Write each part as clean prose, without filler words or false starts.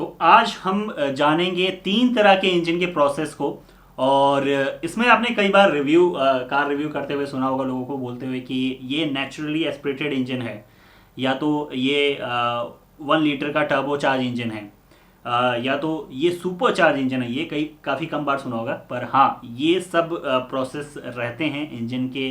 तो आज हम जानेंगे तीन तरह के इंजन के प्रोसेस को। और इसमें आपने कई बार कार रिव्यू करते हुए सुना होगा लोगों को बोलते हुए कि ये नेचुरली एस्पिरेटेड इंजन है, या तो ये 1 लीटर का टर्बो चार्ज इंजन है, या तो ये सुपर चार्ज इंजन है। ये कई काफ़ी कम बार सुना होगा, पर हाँ, ये सब प्रोसेस रहते हैं इंजन के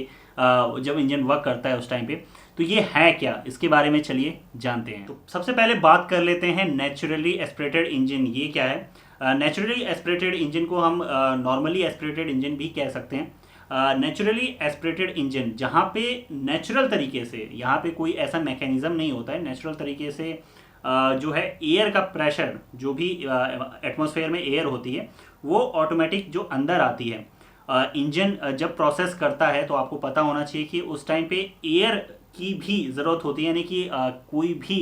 जब इंजन वर्क करता है उस टाइम पे। तो ये है क्या, इसके बारे में चलिए जानते हैं। तो सबसे पहले बात कर लेते हैं नेचुरली एस्पिरेटेड इंजन ये क्या है। नेचुरली एस्पिरेटेड इंजन को हम नॉर्मली एस्पिरेटेड इंजन भी कह सकते हैं। नेचुरली एस्पिरेटेड इंजन जहाँ पे नेचुरल तरीके से, यहाँ पे कोई ऐसा मैकेनिज्म नहीं होता है, नेचुरल तरीके से जो है एयर का प्रेशर, जो भी एटमॉस्फेयर में एयर होती है वो ऑटोमेटिक जो अंदर आती है। इंजन जब प्रोसेस करता है तो आपको पता होना चाहिए कि उस टाइम पे एयर की भी ज़रूरत होती है, यानी कि कोई भी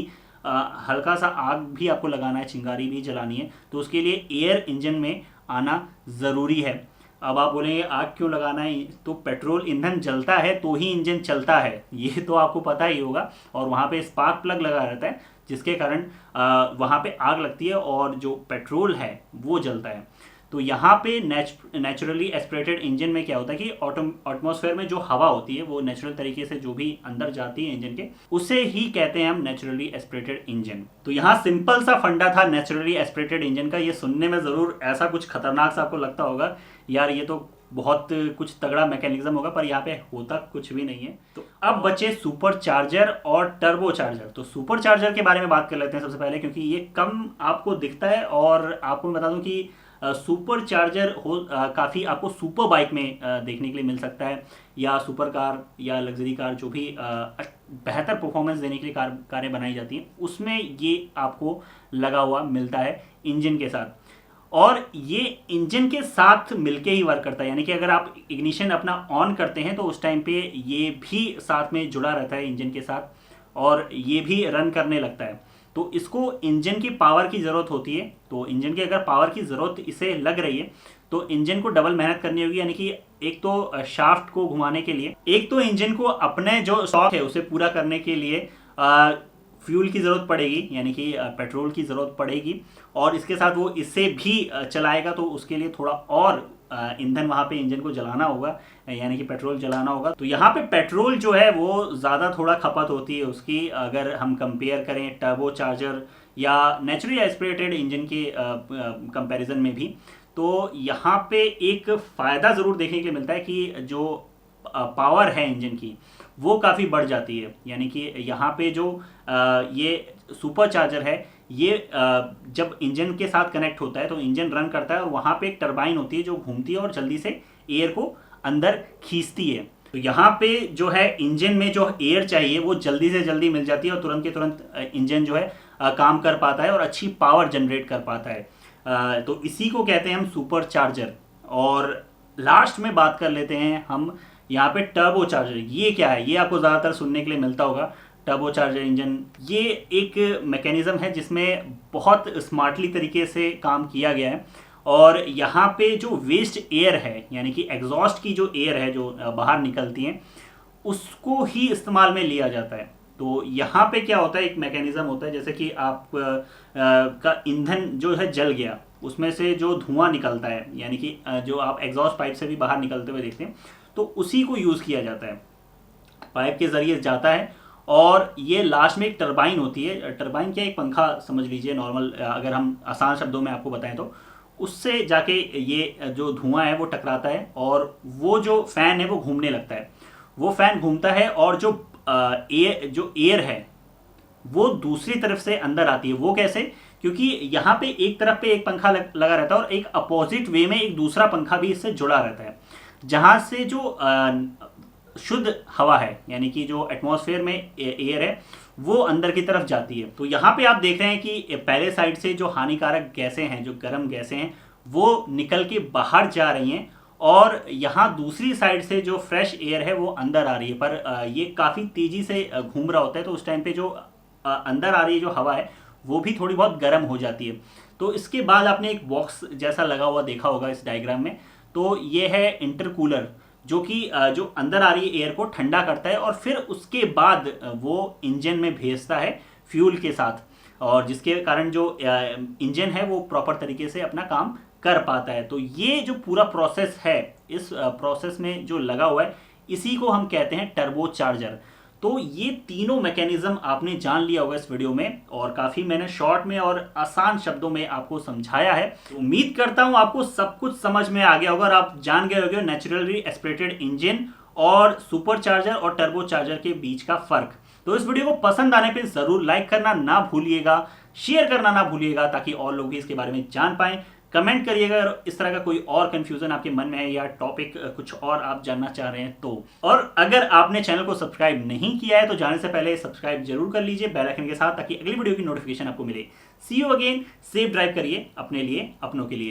हल्का सा आग भी आपको लगाना है, चिंगारी भी जलानी है, तो उसके लिए एयर इंजन में आना ज़रूरी है। अब आप बोलेंगे आग क्यों लगाना है, तो पेट्रोल ईंधन जलता है तो ही इंजन चलता है, ये तो आपको पता ही होगा। और वहाँ पे स्पार्क प्लग लगा रहता है जिसके कारण वहाँ पे आग लगती है और जो पेट्रोल है वो जलता है। तो यहाँ पे नेचुरली एस्पिरेटेड इंजन में क्या होता है कि एटमॉस्फेयर में जो हवा होती है वो नेचुरल तरीके से जो भी अंदर जाती है इंजन के, उसे ही कहते हैं हम नेचुरली एस्पिरेटेड इंजन। तो यहाँ सिंपल सा फंडा था नेचुरली एस्पिरेटेड इंजन का। ये सुनने में ज़रूर ऐसा कुछ खतरनाक सा आपको लगता होगा, यार ये तो बहुत कुछ तगड़ा मैकेनिज्म होगा, पर यहाँ पे होता कुछ भी नहीं है। तो अब बचे सुपर चार्जर और टर्बो चार्जर। तो सुपर चार्जर के बारे में बात कर लेते हैं सबसे पहले, क्योंकि ये कम आपको दिखता है। और आपको मैं बता दूं कि सुपर चार्जर काफ़ी आपको सुपर बाइक में देखने के लिए मिल सकता है, या सुपर कार या लग्जरी कार, जो भी बेहतर परफॉर्मेंस देने के लिए कारें बनाई जाती हैं, उसमें ये आपको लगा हुआ मिलता है इंजन के साथ। और ये इंजन के साथ मिलके ही वर्क करता है, यानी कि अगर आप इग्निशन अपना ऑन करते हैं तो उस टाइम पे ये भी साथ में जुड़ा रहता है इंजन के साथ, और ये भी रन करने लगता है। तो इसको इंजन की पावर की ज़रूरत होती है। तो इंजन की अगर पावर की ज़रूरत इसे लग रही है तो इंजन को डबल मेहनत करनी होगी, यानी कि एक तो शाफ्ट को घुमाने के लिए, एक तो इंजन को अपने जो शौक है उसे पूरा करने के लिए फ्यूल की ज़रूरत पड़ेगी, यानी कि पेट्रोल की ज़रूरत पड़ेगी। और इसके साथ वो इससे भी चलाएगा तो उसके लिए थोड़ा और ईंधन वहाँ पे इंजन को जलाना होगा, यानी कि पेट्रोल जलाना होगा। तो यहाँ पे पेट्रोल जो है वो ज़्यादा थोड़ा खपत होती है उसकी, अगर हम कंपेयर करें टर्बो चार्जर या नेचुरली एस्पिरेटेड इंजन के कंपैरिजन में भी। तो यहाँ पे एक फ़ायदा ज़रूर देखने के लिए मिलता है कि जो पावर है इंजन की वो काफ़ी बढ़ जाती है, यानी कि यहाँ पे जो ये सुपर चार्जर है, ये जब इंजन के साथ कनेक्ट होता है तो इंजन रन करता है और वहाँ पे एक टरबाइन होती है जो घूमती है और जल्दी से एयर को अंदर खींचती है। तो यहाँ पे जो है इंजन में जो एयर चाहिए वो जल्दी से जल्दी मिल जाती है और तुरंत के तुरंत इंजन जो है काम कर पाता है और अच्छी पावर जनरेट कर पाता है। तो इसी को कहते हैं हम सुपर चार्जर। और लास्ट में बात कर लेते हैं हम यहाँ पे टर्बो चार्जर। ये क्या है, ये आपको ज़्यादातर सुनने के लिए मिलता होगा। टर्बो चार्जर इंजन ये एक मैकेनिज्म है जिसमें बहुत स्मार्टली तरीके से काम किया गया है। और यहाँ पे जो वेस्ट एयर है, यानी कि एग्जॉस्ट की जो एयर है जो बाहर निकलती है, उसको ही इस्तेमाल में लिया जाता है। तो यहाँ पे क्या होता है, एक मैकेनिज्म होता है, जैसे कि आप का ईंधन जो है जल गया, उसमें से जो धुआं निकलता है, यानी कि जो आप एग्जॉस्ट पाइप से भी बाहर निकलते हुए देखते हैं, तो उसी को यूज़ किया जाता है। पाइप के ज़रिए जाता है और ये लास्ट में एक टरबाइन होती है। टरबाइन क्या, एक पंखा समझ लीजिए नॉर्मल, अगर हम आसान शब्दों में आपको बताएं तो उससे जाके ये जो धुआं है वो टकराता है और वो जो फ़ैन है वो घूमने लगता है। वो फ़ैन घूमता है और जो एयर है वो दूसरी तरफ से अंदर आती है। वो कैसे, क्योंकि यहाँ पे एक तरफ पे एक पंखा लगा रहता है और एक अपोजिट वे में एक दूसरा पंखा भी इससे जुड़ा रहता है, जहाँ से जो शुद्ध हवा है, यानी कि जो एटमॉस्फेयर में एयर है वो अंदर की तरफ जाती है। तो यहाँ पे आप देख रहे हैं कि पहले साइड से जो हानिकारक गैसें हैं, जो गर्म गैसें हैं, वो निकल के बाहर जा रही हैं और यहाँ दूसरी साइड से जो फ्रेश एयर है वो अंदर आ रही है। पर ये काफ़ी तेज़ी से घूम रहा होता है, तो उस टाइम पे जो अंदर आ रही है जो हवा है वो भी थोड़ी बहुत गर्म हो जाती है। तो इसके बाद आपने एक बॉक्स जैसा लगा हुआ देखा होगा इस डायग्राम में, तो ये है इंटरकूलर, जो कि जो अंदर आ रही एयर को ठंडा करता है और फिर उसके बाद वो इंजन में भेजता है फ्यूल के साथ। और जिसके कारण जो इंजन है वो प्रॉपर तरीके से अपना काम कर पाता है। तो ये जो पूरा प्रोसेस है, इस प्रोसेस में जो लगा हुआ है, इसी को हम कहते हैं टर्बो चार्जर। तो ये तीनों मैकेनिज्म आपने जान लिया होगा इस वीडियो में, और काफी मैंने शॉर्ट में और आसान शब्दों में आपको समझाया है। उम्मीद करता हूं आपको सब कुछ समझ में आ गया होगा और आप जान गए होंगे नेचुरली एस्पिरेटेड इंजन और सुपर चार्जर और टर्बो चार्जर के बीच का फर्क। तो इस वीडियो को पसंद आने पे जरूर लाइक करना ना भूलिएगा, शेयर करना ना भूलिएगा, ताकि और लोग भी इसके बारे में जान पाएं। कमेंट करिएगा अगर इस तरह का कोई और कंफ्यूजन आपके मन में है या टॉपिक कुछ और आप जानना चाह रहे हैं तो। और अगर आपने चैनल को सब्सक्राइब नहीं किया है तो जाने से पहले सब्सक्राइब जरूर कर लीजिए बेल आइकन के साथ, ताकि अगली वीडियो की नोटिफिकेशन आपको मिले। सी यू अगेन। सेफ ड्राइव करिए अपने लिए, अपनों के लिए।